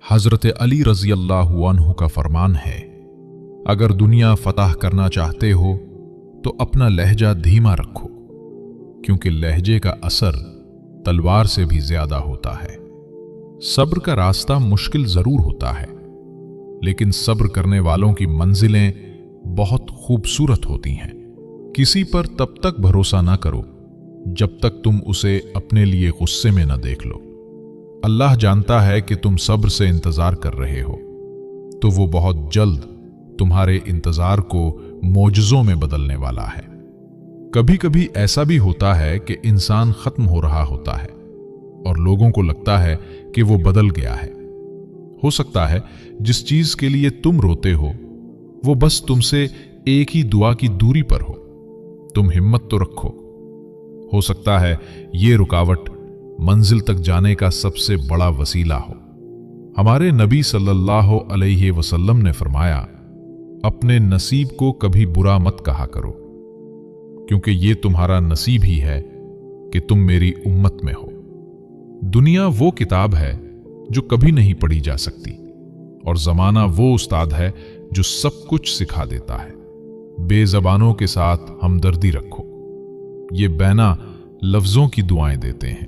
حضرت علی رضی اللہ عنہ کا فرمان ہے، اگر دنیا فتح کرنا چاہتے ہو تو اپنا لہجہ دھیما رکھو، کیونکہ لہجے کا اثر تلوار سے بھی زیادہ ہوتا ہے۔ صبر کا راستہ مشکل ضرور ہوتا ہے، لیکن صبر کرنے والوں کی منزلیں بہت خوبصورت ہوتی ہیں۔ کسی پر تب تک بھروسہ نہ کرو جب تک تم اسے اپنے لیے غصے میں نہ دیکھ لو۔ اللہ جانتا ہے کہ تم صبر سے انتظار کر رہے ہو، تو وہ بہت جلد تمہارے انتظار کو معجزوں میں بدلنے والا ہے۔ کبھی کبھی ایسا بھی ہوتا ہے کہ انسان ختم ہو رہا ہوتا ہے اور لوگوں کو لگتا ہے کہ وہ بدل گیا ہے۔ ہو سکتا ہے جس چیز کے لیے تم روتے ہو وہ بس تم سے ایک ہی دعا کی دوری پر ہو۔ تم ہمت تو رکھو، ہو سکتا ہے یہ رکاوٹ منزل تک جانے کا سب سے بڑا وسیلہ ہو۔ ہمارے نبی صلی اللہ علیہ وسلم نے فرمایا، اپنے نصیب کو کبھی برا مت کہا کرو، کیونکہ یہ تمہارا نصیب ہی ہے کہ تم میری امت میں ہو۔ دنیا وہ کتاب ہے جو کبھی نہیں پڑھی جا سکتی، اور زمانہ وہ استاد ہے جو سب کچھ سکھا دیتا ہے۔ بے زبانوں کے ساتھ ہمدردی رکھو، یہ بینا لفظوں کی دعائیں دیتے ہیں۔